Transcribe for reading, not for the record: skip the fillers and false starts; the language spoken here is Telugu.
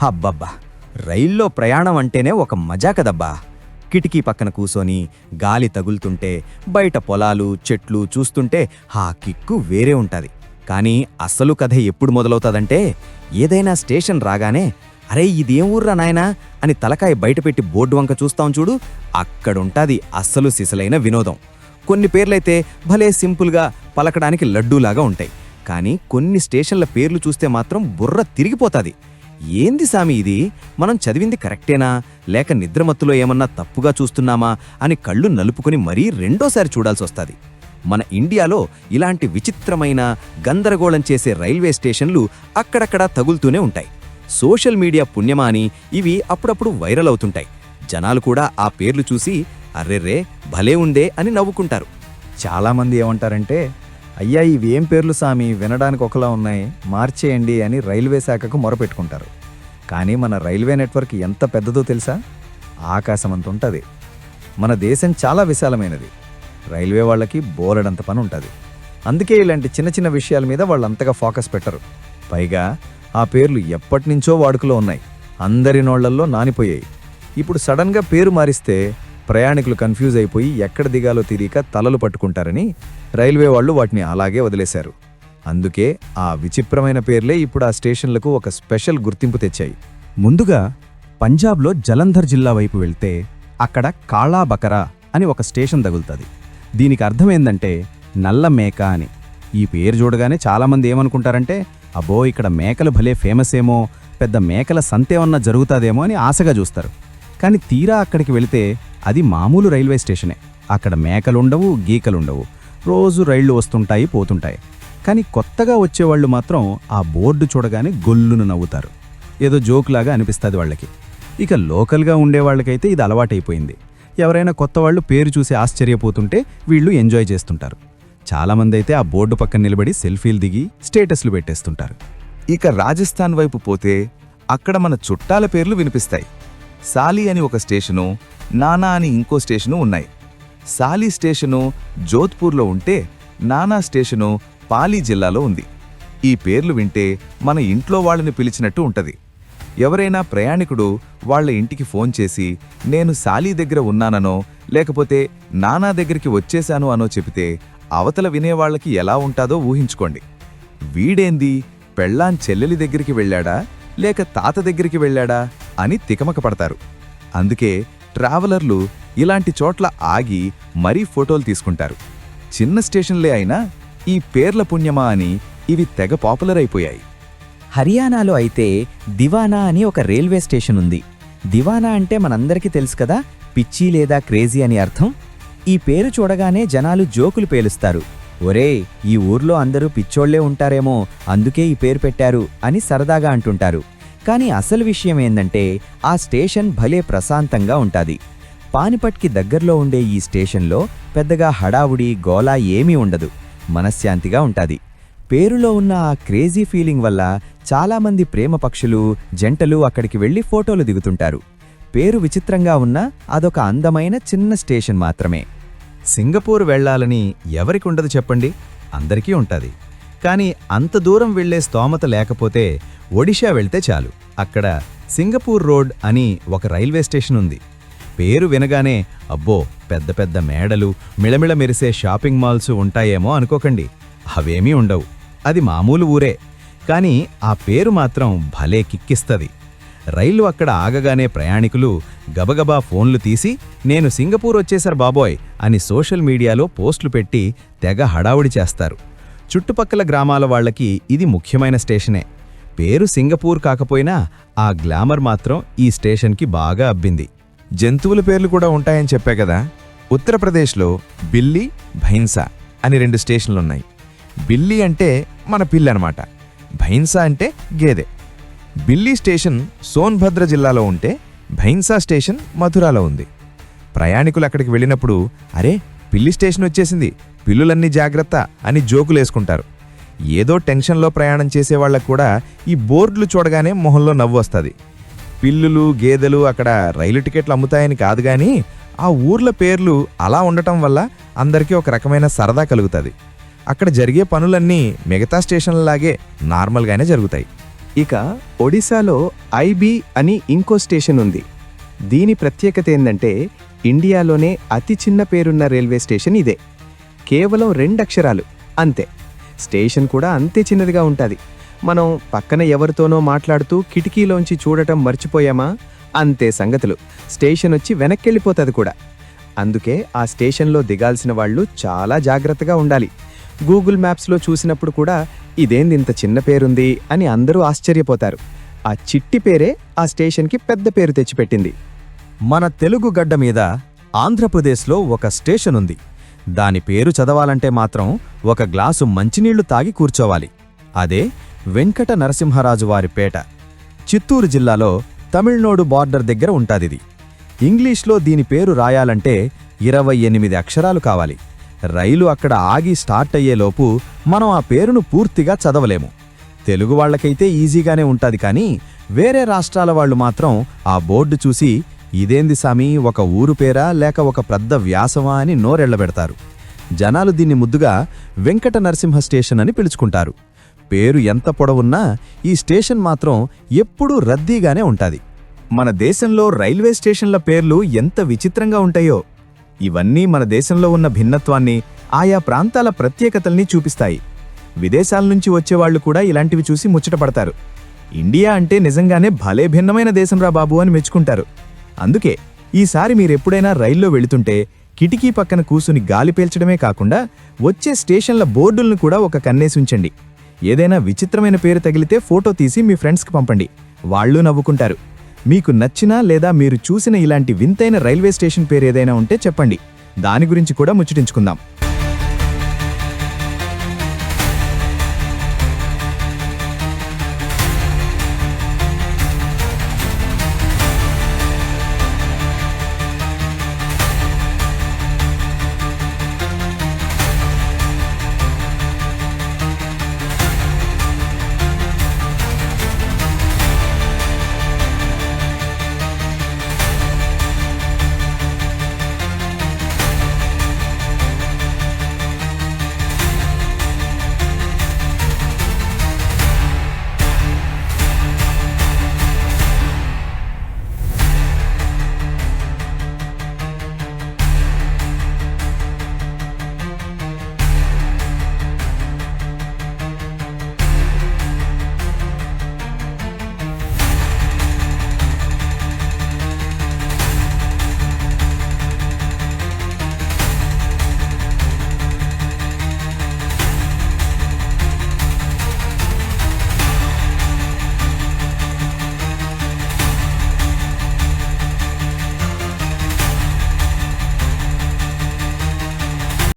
అబ్బబ్బా! రైల్లో ప్రయాణం అంటేనే ఒక మజా కదబ్బా. కిటికీ పక్కన కూసోని గాలి తగులుతుంటే, బయట పొలాలు, చెట్లు చూస్తుంటే ఆ కిక్కు వేరే ఉంటది. కానీ అస్సలు కథ ఎప్పుడు మొదలవుతాదంటే, ఏదైనా స్టేషన్ రాగానే అరే ఇదేం ఊర్రా నాయనా అని తలకాయ బయటపెట్టి బోర్డు వంక చూస్తాం చూడు, అక్కడుంటాది అస్సలు సిసలైన వినోదం. కొన్ని పేర్లైతే భలే సింపుల్గా పలకడానికి లడ్డూలాగా ఉంటాయి. కానీ కొన్ని స్టేషన్ల పేర్లు చూస్తే మాత్రం బుర్ర తిరిగిపోతాది. ఏంది సామి ఇది, మనం చదివింది కరెక్టేనా లేక నిద్రమత్తులో ఏమన్నా తప్పుగా చూస్తున్నామా అని కళ్ళు నలుపుకొని మరీ రెండోసారి చూడాల్సొస్తాది. మన ఇండియాలో ఇలాంటి విచిత్రమైన గందరగోళం చేసే రైల్వే స్టేషన్లు అక్కడక్కడా తగులుతూనే ఉంటాయి. సోషల్ మీడియా పుణ్యమా అని ఇవి అప్పుడప్పుడు వైరల్ అవుతుంటాయి. జనాలు కూడా ఆ పేర్లు చూసి అర్రెర్రే భలే ఉందే అని నవ్వుకుంటారు. చాలామంది ఏమంటారంటే, అయ్యా ఇవేం పేర్లు సామి, వినడానికి ఒకలా ఉన్నాయి, మార్చేయండి అని రైల్వే శాఖకు మొరపెట్టుకుంటారు. కానీ మన రైల్వే నెట్వర్క్ ఎంత పెద్దదో తెలుసా? ఆకాశమంత ఉంటుంది. మన దేశం చాలా విశాలమైనది. రైల్వే వాళ్ళకి బోలెడంత పని ఉంటుంది. అందుకే ఇలాంటి చిన్న చిన్న విషయాల మీద వాళ్ళంతగా ఫోకస్ పెట్టరు. పైగా ఆ పేర్లు ఎప్పటినుంచో వాడుకలో ఉన్నాయి, అందరి నోళ్లల్లో నానిపోయాయి. ఇప్పుడు సడన్గా పేరు మారిస్తే ప్రయాణికులు కన్ఫ్యూజ్ అయిపోయి ఎక్కడ దిగాలో తెలియక తలలు పట్టుకుంటారని రైల్వే వాళ్ళు వాటిని అలాగే వదిలేశారు. అందుకే ఆ విచిత్రమైన పేర్లే ఇప్పుడు ఆ స్టేషన్లకు ఒక స్పెషల్ గుర్తింపు తెచ్చాయి. ముందుగా పంజాబ్లో జలంధర్ జిల్లా వైపు వెళ్తే అక్కడ కాళా బకరా అని ఒక స్టేషన్ తగులుతుంది. దీనికి అర్థమేందంటే నల్ల మేక అని. ఈ పేరు చూడగానే చాలామంది ఏమనుకుంటారంటే, అబ్బో ఇక్కడ మేకలు భలే ఫేమస్ ఏమో, పెద్ద మేకల సంతేమన్నా జరుగుతాదేమో అని ఆశగా చూస్తారు. కానీ తీరా అక్కడికి వెళితే అది మామూలు రైల్వే స్టేషనే. అక్కడ మేకలుండవు, గీకలుండవు. రోజు రైళ్లు వస్తుంటాయి, పోతుంటాయి. కానీ కొత్తగా వచ్చేవాళ్లు మాత్రం ఆ బోర్డు చూడగానే గొల్లును నవ్వుతారు. ఏదో జోక్లాగా అనిపిస్తుంది వాళ్ళకి. ఇక లోకల్గా ఉండేవాళ్ళకైతే ఇది అలవాటైపోయింది. ఎవరైనా కొత్త వాళ్ళు పేరు చూసి ఆశ్చర్యపోతుంటే వీళ్ళు ఎంజాయ్ చేస్తుంటారు. చాలామంది అయితే ఆ బోర్డు పక్కన నిలబడి సెల్ఫీలు దిగి స్టేటస్లు పెట్టేస్తుంటారు. ఇక రాజస్థాన్ వైపు పోతే అక్కడ మన చుట్టాల పేర్లు వినిపిస్తాయి. సాలి అని ఒక స్టేషను, నానా అని ఇంకో స్టేషను ఉన్నాయి. సాలి స్టేషను జోధ్పూర్లో ఉంటే నానా స్టేషను పాలీ జిల్లాలో ఉంది. ఈ పేర్లు వింటే మన ఇంట్లో వాళ్ళని పిలిచినట్టు ఉంటది. ఎవరైనా ప్రయాణికుడు వాళ్ల ఇంటికి ఫోన్ చేసి నేను సాలీ దగ్గర ఉన్నాననో లేకపోతే నానా దగ్గరికి వచ్చేశాను అనో చెబితే అవతల వినేవాళ్లకి ఎలా ఉంటాదో ఊహించుకోండి. వీడేంది పెళ్ళాం చెల్లెలి దగ్గరికి వెళ్ళాడా లేక తాత దగ్గరికి వెళ్ళాడా అని తికమక పడతారు. అందుకే ట్రావెలర్లు ఇలాంటి చోట్ల ఆగి మరీ ఫోటోలు తీసుకుంటారు. చిన్న స్టేషన్లే అయినా ఈ పేర్ల పుణ్యమా అని ఇవి తెగ పాపులర్ అయిపోయాయి. హర్యానాలో అయితే దివానా అని ఒక రైల్వే స్టేషన్ ఉంది. దివానా అంటే మనందరికీ తెలుసు కదా, పిచ్చి లేదా క్రేజీ అని అర్థం. ఈ పేరు చూడగానే జనాలు జోకులు పేలుస్తారు. ఒరే ఈ ఊర్లో అందరూ పిచ్చోళ్లే ఉంటారేమో అందుకే ఈ పేరు పెట్టారు అని సరదాగా అంటుంటారు. కానీ అసలు విషయం ఏందంటే ఆ స్టేషన్ భలే ప్రశాంతంగా ఉంటాది. పానిపట్కి దగ్గర్లో ఉండే ఈ స్టేషన్లో పెద్దగా హడావుడి గోలా ఏమీ ఉండదు, మనశ్శాంతిగా ఉంటాది. పేరులో ఉన్న ఆ క్రేజీ ఫీలింగ్ వల్ల చాలామంది ప్రేమ పక్షులు, జంటలు అక్కడికి వెళ్లి ఫోటోలు దిగుతుంటారు. పేరు విచిత్రంగా ఉన్నా అదొక అందమైన చిన్న స్టేషన్ మాత్రమే. సింగపూర్ వెళ్లాలని ఎవరికుండదు చెప్పండి, అందరికీ ఉంటుంది. కానీ అంత దూరం వెళ్లే స్తోమత లేకపోతే ఒడిషా వెళ్తే చాలు. అక్కడ సింగపూర్ రోడ్ అని ఒక రైల్వే స్టేషన్ ఉంది. పేరు వినగానే అబ్బో పెద్ద పెద్ద మేడలు, మిళమిళ మెరిసే షాపింగ్ మాల్స్ ఉంటాయేమో అనుకోకండి. అవేమీ ఉండవు. అది మామూలు ఊరే. కానీ ఆ పేరు మాత్రం భలే కిక్కిస్తది. రైలు అక్కడ ఆగగానే ప్రయాణికులు గబగబా ఫోన్లు తీసి నేను సింగపూర్ వచ్చేశారు బాబోయ్ అని సోషల్ మీడియాలో పోస్టులు పెట్టి తెగ హడావుడి చేస్తారు. చుట్టుపక్కల గ్రామాల వాళ్లకి ఇది ముఖ్యమైన స్టేషనే. పేరు సింగపూర్ కాకపోయినా ఆ గ్లామర్ మాత్రం ఈ స్టేషన్కి బాగా అబ్బింది. జంతువుల పేర్లు కూడా ఉంటాయని చెప్పా కదా. ఉత్తరప్రదేశ్లో బిల్లీ, భైన్సా అని 2 స్టేషన్లున్నాయి. బిల్లీ అంటే మన పిల్లి అనమాట, భైన్సా అంటే గేదె. బిల్లీ స్టేషన్ సోన్భద్ర జిల్లాలో ఉంటే భైన్సా స్టేషన్ మథురాలో ఉంది. ప్రయాణికులు అక్కడికి వెళ్ళినప్పుడు అరే పిల్లి స్టేషన్ వచ్చేసింది, పిల్లులన్నీ జాగ్రత్త అని జోకులేసుకుంటారు. ఏదో టెన్షన్లో ప్రయాణం చేసేవాళ్లకు కూడా ఈ బోర్డులు చూడగానే మొహంలో నవ్వు వస్తుంది. పిల్లులు, గేదెలు అక్కడ రైలు టికెట్లు అమ్ముతాయని కాదు గాని ఆ ఊర్ల పేర్లు అలా ఉండటం వల్ల అందరికీ ఒక రకమైన సరదా కలుగుతుంది. అక్కడ జరిగే పనులన్నీ మిగతా స్టేషన్లలాగే నార్మల్గానే జరుగుతాయి. ఇక ఒడిశాలో ఐబీ అని ఇంకో స్టేషన్ ఉంది. దీని ప్రత్యేకత ఏందంటే ఇండియాలోనే అతి చిన్న పేరున్న రైల్వే స్టేషన్ ఇదే. కేవలం 2 అక్షరాలు అంతే. స్టేషన్ కూడా అంతే చిన్నదిగా ఉంటుంది. మనం పక్కన ఎవరితోనో మాట్లాడుతూ కిటికీలోంచి చూడటం మర్చిపోయామా అంతే సంగతులు. స్టేషన్ వచ్చి వెనక్కెళ్ళిపోతుంది కూడా. అందుకే ఆ స్టేషన్లో దిగాల్సిన వాళ్ళు చాలా జాగ్రత్తగా ఉండాలి. గూగుల్ మ్యాప్స్లో చూసినప్పుడు కూడా ఇదేంది ఇంత చిన్న పేరుంది అని అందరూ ఆశ్చర్యపోతారు. ఆ చిట్టి పేరే ఆ స్టేషన్కి పెద్ద పేరు తెచ్చిపెట్టింది. మన తెలుగు గడ్డ మీద ఆంధ్రప్రదేశ్లో ఒక స్టేషన్ ఉంది. దాని పేరు చదవాలంటే మాత్రం ఒక గ్లాసు మంచినీళ్లు తాగి కూర్చోవాలి. అదే వెంకట నరసింహరాజు వారి పేట. చిత్తూరు జిల్లాలో తమిళనాడు బార్డర్ దగ్గర ఉంటాదిది. ఇంగ్లీష్లో దీని పేరు రాయాలంటే 28 అక్షరాలు కావాలి. రైలు అక్కడ ఆగి స్టార్ట్ అయ్యేలోపు మనం ఆ పేరును పూర్తిగా చదవలేము. తెలుగు వాళ్లకైతే ఈజీగానే ఉంటాది, కానీ వేరే రాష్ట్రాల వాళ్ళు మాత్రం ఆ బోర్డు చూసి ఇదేంది సామి, ఒక ఊరు పేరా లేక ఒక పెద్ద వ్యాసమా అని నోరెళ్లబెడతారు. జనాలు దీన్ని ముద్దుగా వెంకట నరసింహ స్టేషన్ అని పిలుచుకుంటారు. పేరు ఎంత పొడవున్నా ఈ స్టేషన్ మాత్రం ఎప్పుడూ రద్దీగానే ఉంటాది. మన దేశంలో రైల్వే స్టేషన్ల పేర్లు ఎంత విచిత్రంగా ఉంటాయో. ఇవన్నీ మన దేశంలో ఉన్న భిన్నత్వాన్ని, ఆయా ప్రాంతాల ప్రత్యేకతల్ని చూపిస్తాయి. విదేశాల నుంచి వచ్చేవాళ్లు కూడా ఇలాంటివి చూసి ముచ్చటపడతారు. ఇండియా అంటే నిజంగానే భలే భిన్నమైన దేశంరా బాబు అని మెచ్చుకుంటారు. అందుకే ఈసారి మీరెప్పుడైనా రైల్లో వెళుతుంటే కిటికీ పక్కన కూసుని గాలి పీల్చడమే కాకుండా వచ్చే స్టేషన్ల బోర్డులను కూడా ఒక కన్నేసి ఉంచండి. ఏదైనా విచిత్రమైన పేరు తగిలితే ఫోటో తీసి మీ ఫ్రెండ్స్కి పంపండి. వాళ్ళు నవ్వుకుంటారు. మీకు నచ్చినా లేదా మీరు చూసిన ఇలాంటి వింతైన రైల్వే స్టేషన్ పేరు ఏదైనా ఉంటే చెప్పండి. దాని గురించి కూడా ముచ్చటించుకుందాం.